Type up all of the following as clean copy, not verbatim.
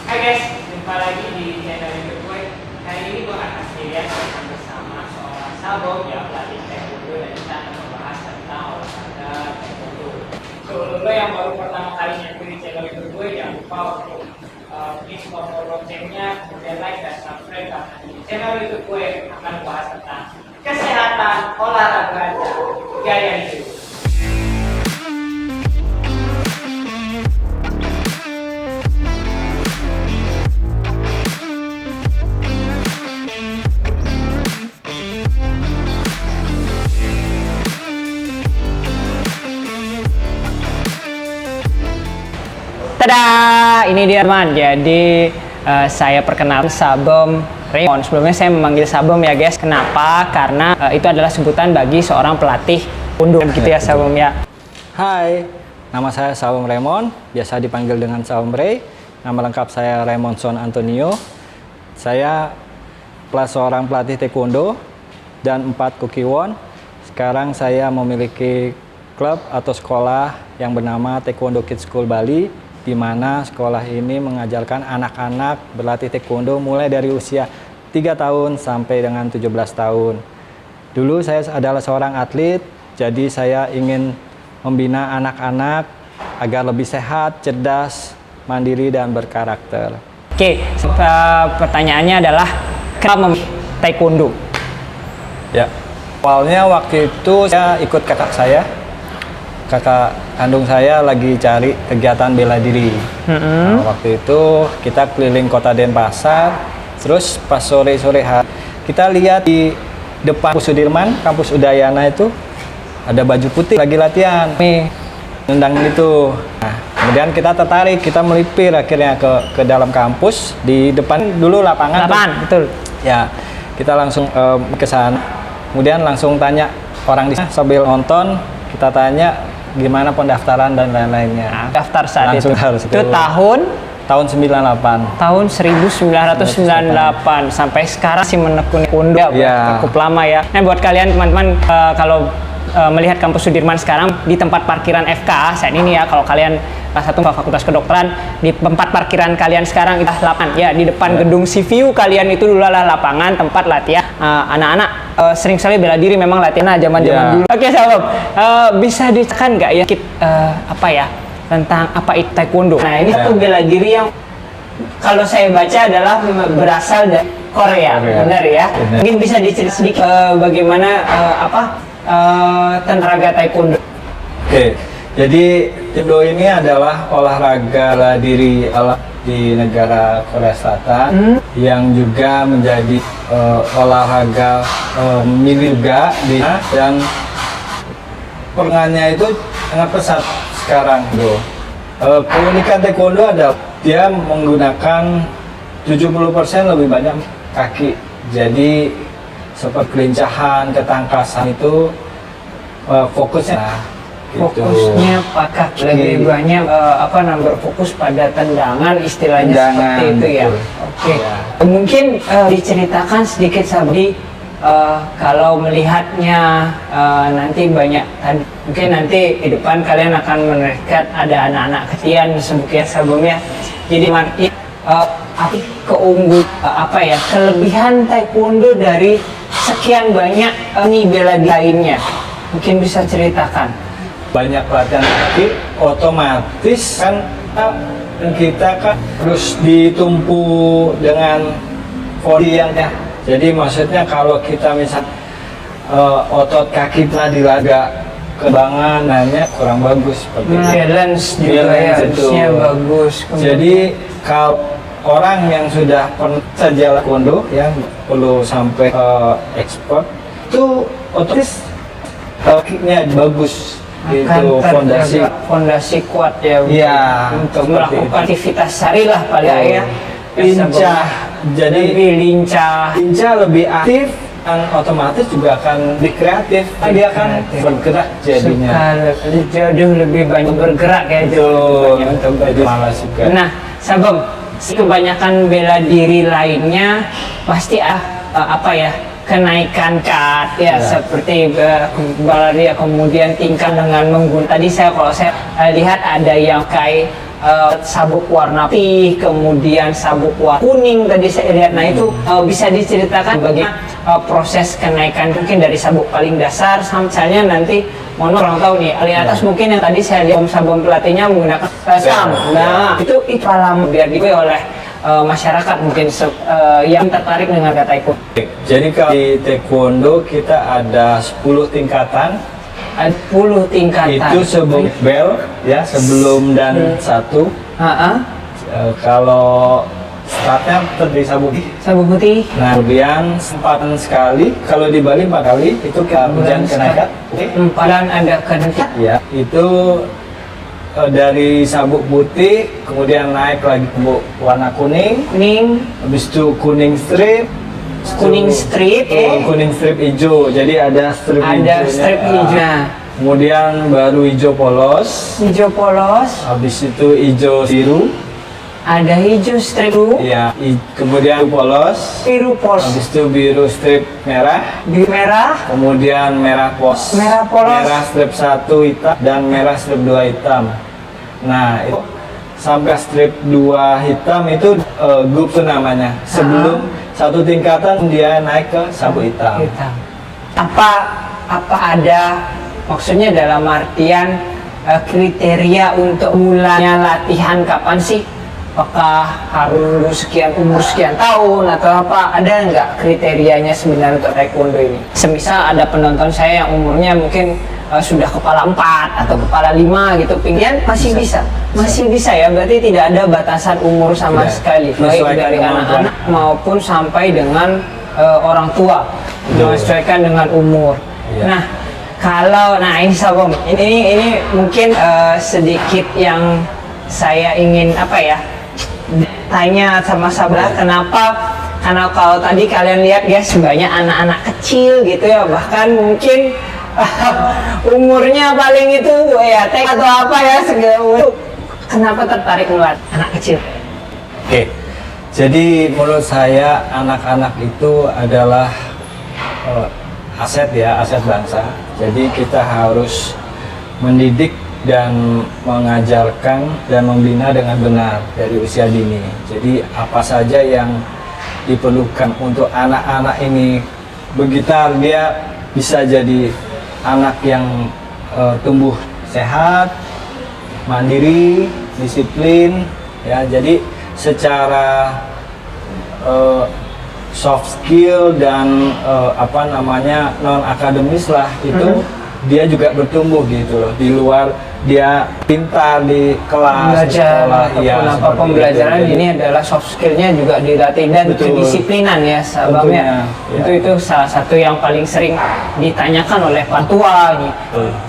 Hai guys, jumpa lagi di channel YouTube gue. Hari ini gue akan sendirian bersama seorang sabok yang pelatih taekwondo dan kita akan membahas tentang olahraga taekwondo. So, lo yang baru pertama kali nyampe di channel YouTube gue, jangan lupa untuk klik tombol loncengnya, kemudian like dan subscribe karena di channel YouTube gue akan membahas tentang kesehatan, olahraga, dan gaya hidup. Tada, ini dia teman. Jadi saya perkenalkan Sabom Raymond. Sebelumnya saya memanggil Sabom ya guys. Kenapa? Karena itu adalah sebutan bagi seorang pelatih taekwondo gitu ya Sabom ya. Hai, nama saya Sabom Raymond, biasa dipanggil dengan Sabom Ray. Nama lengkap saya Raymond Son Antonio. Saya seorang pelatih taekwondo dan 4 kukiwon. Sekarang saya memiliki klub atau sekolah yang bernama Taekwondo Kids School Bali, di mana sekolah ini mengajarkan anak-anak berlatih taekwondo mulai dari usia 3 tahun sampai dengan 17 tahun. Dulu saya adalah seorang atlet, jadi saya ingin membina anak-anak agar lebih sehat, cerdas, mandiri, dan berkarakter. Oke, pertanyaannya adalah kenapa memilih taekwondo? Ya, awalnya waktu itu saya ikut kakak saya. Kakak kandung saya lagi cari kegiatan bela diri. Nah, waktu itu kita keliling kota Denpasar, terus pas sore-sore hari kita lihat di depan kampus Sudirman, kampus Udayana itu ada baju putih lagi latihan nih, nendang itu. Nah, kemudian kita tertarik, kita melipir akhirnya ke dalam kampus. Di depan dulu lapangan Betul. Ya, kita langsung ke sana. Kemudian langsung tanya orang di sana sambil nonton, kita tanya gimana pendaftaran dan lain-lainnya. Daftar saat Langsung itu. harus Itu tahun 98. tahun 1998 sampai sekarang sih menekuni taekwondo Ya. cukup lama ya. Nah, buat kalian teman-teman kalau melihat kampus Sudirman sekarang di tempat parkiran FK saat ini ya, kalau kalian kelas 1 Fakultas Kedokteran, di tempat parkiran kalian sekarang itu lapangan ya, di depan gedung CVU kalian itu dulu adalah lapangan tempat latihan anak-anak sering sekali bela diri, memang latihan zaman-zaman dulu. Oke sahabat, bisa diceritakan nggak ya apa ya tentang apa itu taekwondo? Nah, ini tuh bela diri yang kalau saya baca adalah berasal dari Korea. Benar ya? Benar. Mungkin bisa diceritakan sedikit bagaimana tenaga taekwondo. Oke, jadi taekwondo ini adalah olahraga bela diri di negara Korea Selatan yang juga menjadi olahraga milik juga dan perangnya itu sangat pesat sekarang bro. Keunikan taekwondo adalah dia menggunakan 70% lebih banyak kaki, jadi seperti kelincahan, ketangkasan itu fokusnya Pak kaki lebih banyak berfokus pada tendangan, istilahnya seperti itu ya. Oke. Ya. Mungkin diceritakan sedikit Sabdi, kalau melihatnya nanti banyak, mungkin nanti di depan kalian akan melihat ada anak-anak kecil sebutnya sebelumnya. Jadi kelebihan taekwondo dari sekian banyak bela diri lainnya, mungkin bisa ceritakan. Banyak latihan kaki, otomatis kan kita kan harus ditumpu dengan body yang ya. Jadi maksudnya kalau kita misal otot kaki telah dilaga kebangan, nanya kurang bagus seperti itu. Balance juga ya, harusnya bagus. Jadi kalau orang yang sudah pernah saja taekwondo yang perlu sampai ekspor itu otomatis kicknya bagus, itu fondasi kuat ya, untuk melakukan itu. aktivitas sehari lah paling ya. Lincah, jadi lebih lincah, lebih aktif, dan otomatis juga akan lebih kreatif. Dia akan bergerak jadinya. Jauh lebih banyak bergerak ya, jauh lebih banyak untuk bergerak. Malas juga. Nah, Sabam, kebanyakan bela diri lainnya pasti kenaikan kat ya, seperti bala dia kemudian tingkat dengan menggunakan, tadi kalau saya lihat ada yang kayak sabuk warna putih, kemudian sabuk warna kuning tadi saya lihat. Nah itu bisa diceritakan bagaimana proses kenaikan mungkin dari sabuk paling dasar sampai misalnya nanti mohon orang tahu nih paling atas mungkin yang tadi saya lihat sabun pelatihnya menggunakan SAM. Nah itu alam biar diikuti oleh masyarakat mungkin yang tertarik dengan taekwondo. Jadi kalau di taekwondo kita ada 10 tingkatan. 10 tingkatan. Itu sebelum bel ya, sebelum dan satu. Kalau startnya terdiri sabuk putih. Sabuk putih. Nah, kemudian sempatan sekali, kalau di Bali 4 kali itu kemudian kenaikan. Dan ada kenaikan. Ya, itu dari sabuk putih, kemudian naik lagi ke warna kuning, habis itu kuning strip, kuning strip hijau. Jadi ada strip hijaunya. Kemudian baru hijau polos. Habis itu hijau biru. Ada hijau strip biru. Iya, kemudian biru polos. Habis itu biru strip merah. Kemudian merah polos. Merah strip 1 hitam dan merah strip 2 hitam. Nah, itu sampai strip 2 hitam itu grup itu namanya. Sebelum satu tingkatan dia naik ke sabuk hitam. Apa ada maksudnya dalam artian kriteria untuk mulanya latihan kapan sih? Apakah harus umur sekian tahun atau apa? Ada nggak kriterianya sebenarnya untuk taekwondo ini? Semisal ada penonton saya yang umurnya mungkin sudah kepala 4 atau kepala 5 gitu, pinggian masih bisa ya, berarti tidak ada batasan umur sama sekali, baik dari anak-anak maupun sampai dengan orang tua, menyesuaikan dengan umur. Nah ini Sabom, ini mungkin sedikit yang saya ingin tanya sama Sabla, kenapa? Karena kalau tadi kalian lihat guys, banyak anak-anak kecil gitu ya, bahkan mungkin umurnya paling itu ya TK atau apa ya segala. Kenapa tertarik melihat anak kecil? Oke, jadi menurut saya anak-anak itu adalah aset ya, aset bangsa. Jadi kita harus mendidik dan mengajarkan dan membina dengan benar dari usia dini. Jadi apa saja yang diperlukan untuk anak-anak ini bergitar, dia bisa jadi anak yang tumbuh sehat, mandiri, disiplin ya. Jadi secara soft skill dan non akademis lah itu dia juga bertumbuh gitu loh. Di luar dia pintar di kelas, belajar, sekolah, apa pembelajaran ini adalah soft skillnya juga dilatih dan kedisiplinan ya sahabatnya. Itu salah satu yang paling sering ditanyakan oleh orang tua nih.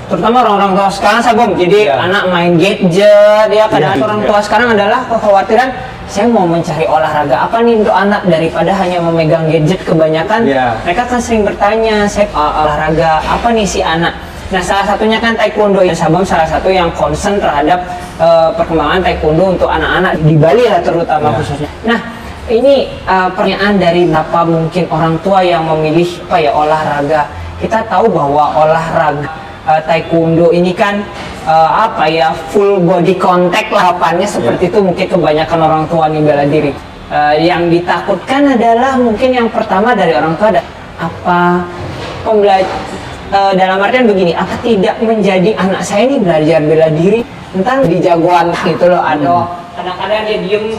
Terutama orang-orang tua sekarang Sabom. Jadi anak main gadget ya, kadang orang tua sekarang adalah kekhawatiran, saya mau mencari olahraga apa nih untuk anak daripada hanya memegang gadget kebanyakan. Mereka kan sering bertanya, saya olahraga apa nih si anak. Nah salah satunya kan taekwondo ya Sabam, salah satu yang concern terhadap perkembangan taekwondo untuk anak-anak di Bali lah terutama khususnya. Nah ini pertanyaan dari apa mungkin orang tua yang memilih olahraga. Kita tahu bahwa olahraga taekwondo ini kan full body contact lah, seperti itu. Mungkin kebanyakan orang tua nih bela diri. Yang ditakutkan adalah mungkin yang pertama dari orang tua dalam artian begini, apa tidak menjadi anak saya ini belajar bela diri entar di jagoan gitu loh. Ada kadang-kadang dia diem,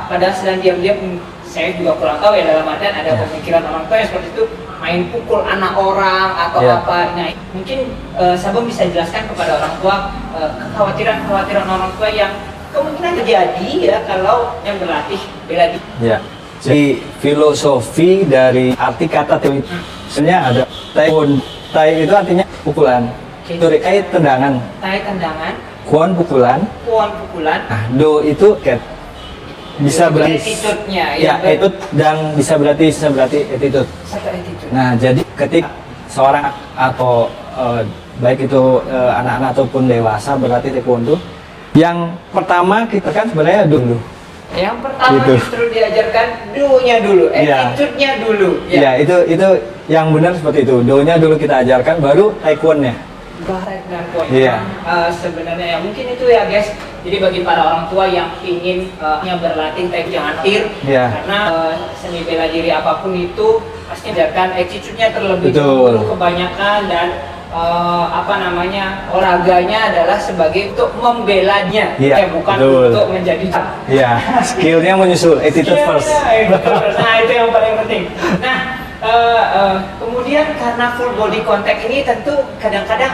padahal sedang diam-diam. Saya juga kurang tahu ya, dalam artian ada pemikiran orang tua yang seperti itu, main pukul anak orang atau apa. Nah mungkin Sabam bisa jelaskan kepada orang tua kekhawatiran orang tua yang kemungkinan terjadi ya kalau yang berlatih bela diri. Jadi filosofi dari arti kata itu sebenarnya ada tai itu artinya pukulan, kai tendangan, kuon pukulan, nah do itu bisa berarti attitude dan bisa berarti attitude. Nah jadi ketika seorang atau baik itu anak-anak ataupun dewasa berlatih taekwondo, yang pertama kita kan sebenarnya dulu. Yang pertama justru diajarkan do-nya dulu, attitude-nya dulu. Itu yang benar seperti itu. Do-nya dulu kita ajarkan, baru taekwondo-nya. dengan poin Iya. sebenarnya ya mungkin itu ya guys. Jadi bagi para orang tua yang ingin berlatih taekwondo jangan tir Iya. karena seni bela diri apapun itu pasti ajarkan attitude-nya terlebih Betul. dahulu kebanyakan dan olahraganya adalah sebagai untuk membelanya Iya, bukan betul. untuk menjadi Iya, skillnya menyusul, attitude Iya, first. nah itu yang paling penting. Nah kemudian karena full body contact ini tentu kadang-kadang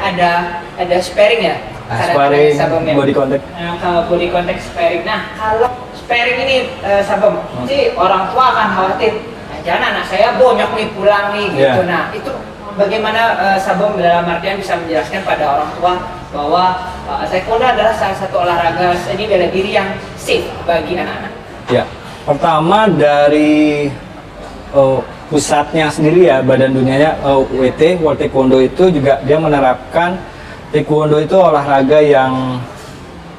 ada sparring ya. Sparring, Sabam ya. body contact. Kalau body contact sparring. Nah kalau sparring ini Sabam, sih orang tua akan khawatir. Jangan anak saya bonyok nih pulang nih gitu. Yeah. Nah itu bagaimana Sabam dalam artian bisa menjelaskan pada orang tua bahwa taekwondo adalah salah satu olahraga seni bela diri yang safe bagi anak-anak. Ya, pertama dari pusatnya sendiri ya, Badan Dunianya WT, World Taekwondo itu juga dia menerapkan taekwondo itu olahraga yang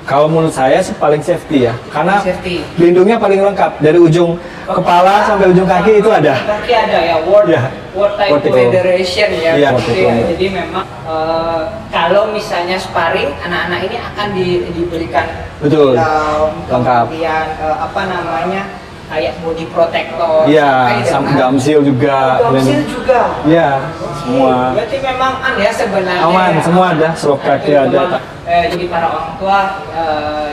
kalau menurut saya sih paling safety ya, karena Safety. lindungnya paling lengkap dari ujung kepala sampai ujung kaki itu ada. Kaki ada ya, World Ya. World Taekwondo World Taekwondo. Federation ya. Iya, World World Taekwondo. Jadi memang kalau misalnya sparring, anak-anak ini akan diberikan Betul. lengkap. Lengkap. Kemudian kayak body protector. Iya, sampai sama dengan gamsil juga. Gamsil juga. Iya, semua. Berarti memang ya sebenarnya. Aman, ya. semua ada, slok kaki ada. Jadi para orang tua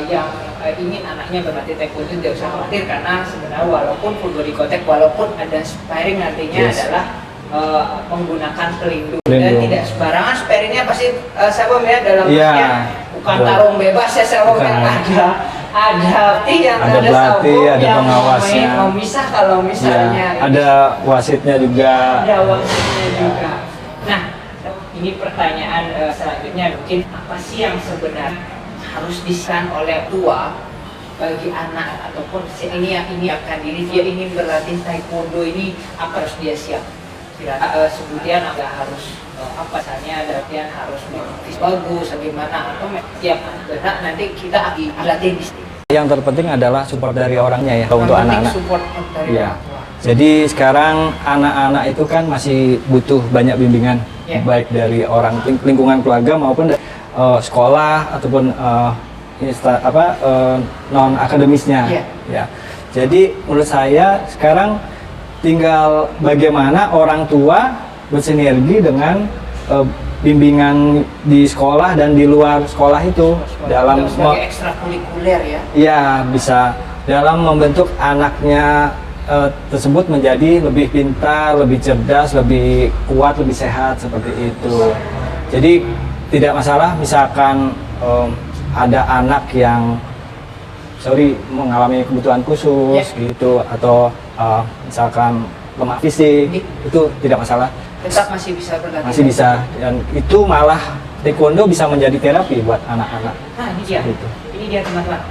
yang ingin anaknya berlatih taekwondo tidak usah khawatir karena sebenarnya walaupun full body contact, walaupun ada sparring nantinya Yes. adalah menggunakan pelindung dan Pelindung. tidak sembarangan sparringnya pasti Sabam ya dalam Iya. artian bukan Betul. tarung bebas ya Sabam ya, Bukan. ada yang Ada pelatih, ada pengawasnya. memisah kalau misalnya Ya, ada wasitnya juga. ada waktunya juga. Nah, ini pertanyaan selanjutnya mungkin apa sih yang sebenarnya harus disampaikan oleh tua bagi anak ataupun ini yang akan diri dia ingin berlatih taekwondo ini apa harus dia siap? Kemudian ada harus apa misalnya latihan harus bagus bagaimana atau tiap berat nanti kita dilatih di sini. Yang terpenting adalah support dari orangnya ya untuk Yang penting anak-anak. support dari Iya. orang tua. Jadi sekarang anak-anak itu kan masih butuh banyak bimbingan, Ya. baik dari orang lingkungan keluarga maupun dari sekolah ataupun non akademisnya. Ya. Ya. Jadi menurut saya sekarang tinggal bagaimana orang tua bersinergi dengan bimbingan di sekolah dan di luar sekolah itu dalam sebagai ekstrakurikuler ya. ya bisa dalam membentuk anaknya tersebut menjadi lebih pintar, lebih cerdas, lebih kuat, lebih sehat seperti itu. Jadi tidak masalah misalkan ada anak yang mengalami kebutuhan khusus gitu atau misalkan lemah fisik itu tidak masalah. Tetap masih bisa berlatih. Masih bisa dan itu malah taekwondo bisa menjadi terapi buat anak-anak. Nah ini dia, Gitu. ini dia teman-teman.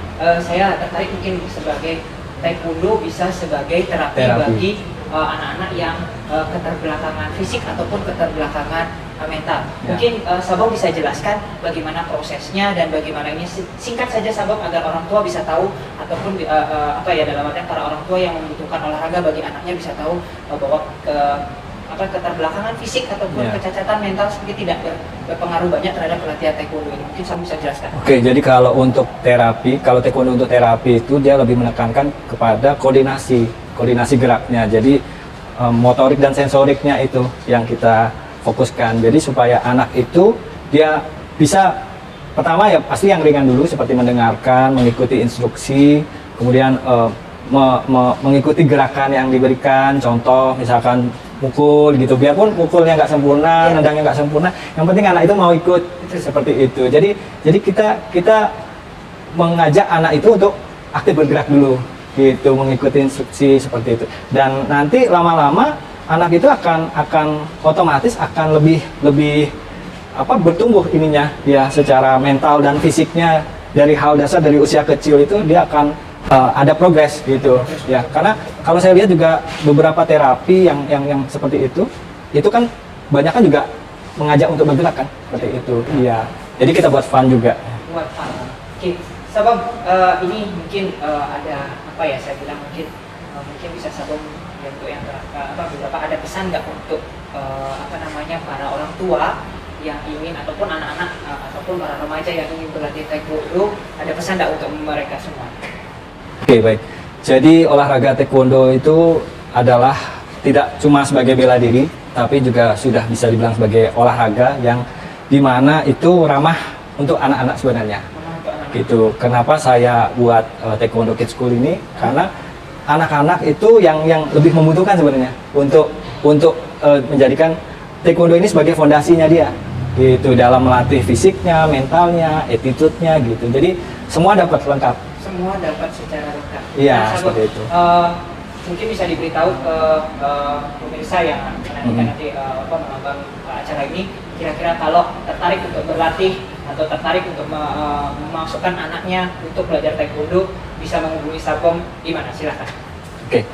Saya tertarik mungkin sebagai taekwondo bisa sebagai terapi. Bagi anak-anak yang keterbelakangan fisik ataupun keterbelakangan mental. Ya. Mungkin Sabam bisa jelaskan bagaimana prosesnya dan bagaimana ini singkat saja Sabam agar orang tua bisa tahu ataupun dalam artian para orang tua yang membutuhkan olahraga bagi anaknya bisa tahu bahwa keterbelakangan fisik ataupun Ya. kecacatan mental sedikit tidak berpengaruh banyak terhadap pelatihan taekwondo ini. Mungkin Sabam bisa jelaskan. Oke, jadi kalau untuk terapi, kalau taekwondo untuk terapi itu dia lebih menekankan kepada koordinasi geraknya. Jadi motorik dan sensoriknya itu yang kita fokuskan. Jadi supaya anak itu dia bisa pertama ya pasti yang ringan dulu seperti mendengarkan, mengikuti instruksi, kemudian mengikuti gerakan yang diberikan. Contoh misalkan mukul gitu, biarpun mukulnya nggak sempurna, nendangnya nggak sempurna, yang penting anak itu mau ikut seperti itu. Jadi kita mengajak anak itu untuk aktif bergerak dulu, gitu, mengikuti instruksi seperti itu. Dan nanti lama-lama anak itu akan otomatis akan lebih bertumbuh ininya, ya secara mental dan fisiknya dari hal dasar dari usia kecil itu dia akan ada progres gitu ya, karena kalau saya lihat juga beberapa terapi yang seperti itu kan banyak kan juga mengajak untuk bergerak kan seperti itu. Iya, jadi kita buat fun juga. Buat fun. Oke, Sabam, ini mungkin ada saya bilang mungkin bisa Sabam untuk yang beberapa ada pesan nggak untuk para orang tua yang ingin ataupun anak-anak ataupun para remaja yang ingin berlatih taekwondo, ada pesan nggak untuk mereka semua? Oke, baik. Jadi olahraga taekwondo itu adalah tidak cuma sebagai bela diri, tapi juga sudah bisa dibilang sebagai olahraga yang dimana itu ramah untuk anak-anak sebenarnya. Gitu. Kenapa saya buat Taekwondo Kids School ini? Karena anak-anak itu yang lebih membutuhkan sebenarnya untuk menjadikan taekwondo ini sebagai fondasinya dia. Gitu, dalam melatih fisiknya, mentalnya, attitude-nya gitu. Jadi semua dapat lengkap. Semua dapat secara lengkap. Iya, Nah, seperti itu. Mungkin bisa diberitahu ke pemirsa yang nanti menonton acara ini, kira-kira kalau tertarik untuk berlatih atau tertarik untuk memasukkan anaknya untuk belajar taekwondo, bisa menghubungi Sabom di mana? Silahkan. Oke,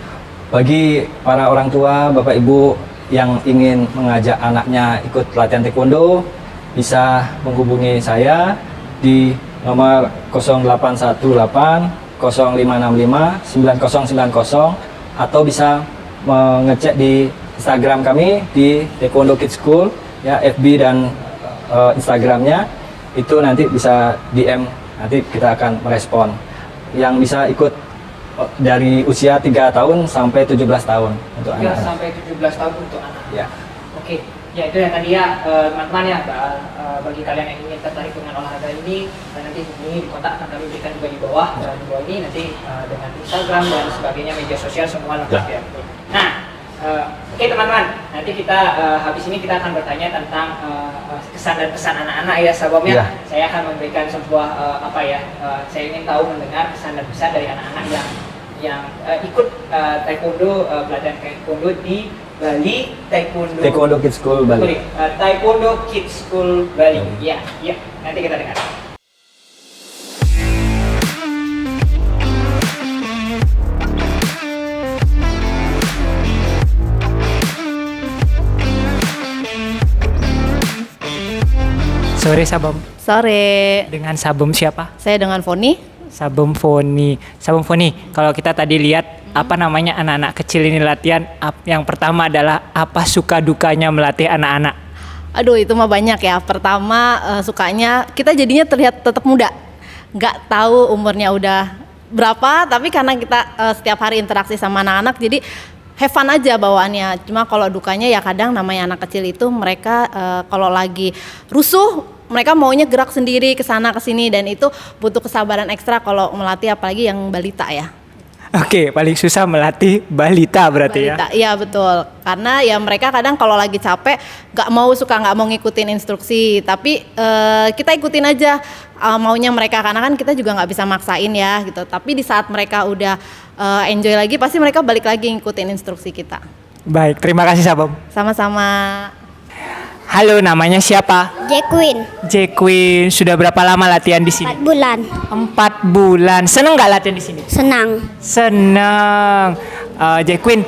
bagi para orang tua, bapak ibu yang ingin mengajak anaknya ikut latihan taekwondo, bisa menghubungi saya di nomor 0818 0565 9090 atau bisa mengecek di Instagram kami di Taekwondo Kids School, ya, FB dan Instagramnya itu nanti bisa DM, nanti kita akan merespon. Yang bisa ikut dari usia 3 tahun sampai 17 tahun untuk 3 anak-anak. sampai 17 tahun untuk anak. Ya. Oke, ya itu yang tadi ya teman-teman ya, bagi kalian yang ingin tertarik dengan olahraga ini, nanti hubungi di kontak akan kami berikan juga di bawah ini nanti dengan Instagram dan sebagainya, media sosial semua lengkap ya. Nah, oke teman-teman, nanti kita habis ini kita akan bertanya tentang kesan dan pesan anak-anak ya Sabomnya. Ya. Saya akan memberikan sebuah saya ingin tahu mendengar kesan dan pesan dari anak-anak yang ikut taekwondo, belajar taekwondo di Bali Taekwondo Kids School Bali. Taekwondo Kids School Bali. Ya, nanti kita dengar. Sore Sabom. Sore, Dengan Sabom siapa? saya dengan Foni. Sabom Foni. Sabom Foni, kalau kita tadi lihat apa namanya anak-anak kecil ini latihan, yang pertama adalah apa suka dukanya melatih anak-anak? Aduh, itu mah banyak ya. Pertama, sukanya kita jadinya terlihat tetap muda. Nggak tahu umurnya udah berapa, tapi karena kita setiap hari interaksi sama anak-anak, jadi have fun aja bawaannya. Cuma kalau dukanya ya kadang namanya anak kecil itu mereka kalau lagi rusuh, mereka maunya gerak sendiri ke sana ke sini, dan itu butuh kesabaran ekstra kalau melatih apalagi yang balita ya. Oke, paling susah melatih balita berarti Balita, iya betul. Karena ya mereka kadang kalau lagi capek nggak mau ngikutin instruksi, tapi kita ikutin aja maunya mereka, karena kan kita juga nggak bisa maksain ya gitu. Tapi di saat mereka udah enjoy lagi, pasti mereka balik lagi ngikutin instruksi kita. Baik, terima kasih Sabom. Sama-sama. Halo, namanya siapa? Jekwin, Jekwin. Sudah berapa lama latihan di sini? 4 bulan. 4 bulan. Seneng nggak latihan di sini? Senang. Seneng. Jekwin,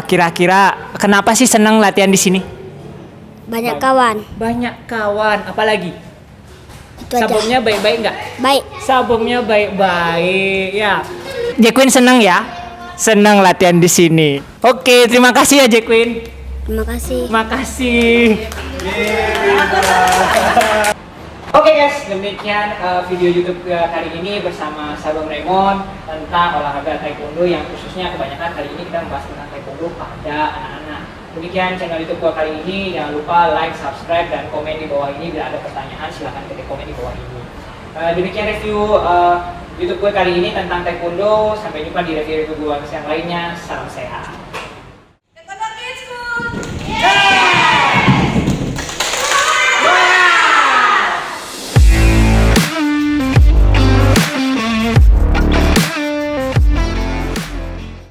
kira-kira kenapa sih seneng latihan di sini? Banyak kawan. Banyak kawan. Apalagi? Itu aja. Sabomnya baik-baik nggak? Baik. Sabomnya baik-baik. Ya. Jekwin seneng ya? Seneng latihan di sini. Oke, terima kasih ya Jekwin. Terima kasih. Makasih. Oke guys, demikian video YouTube kali ini bersama Sabom Raymond tentang olahraga taekwondo, yang khususnya kebanyakan kali ini kita membahas tentang taekwondo pada anak-anak. Demikian channel YouTube gua kali ini. Jangan lupa like, subscribe, dan komen di bawah ini. Bila ada pertanyaan silahkan ketik komen di bawah ini. Demikian review YouTube gue kali ini tentang taekwondo. Sampai jumpa di review-review gue yang lainnya. Salam sehat.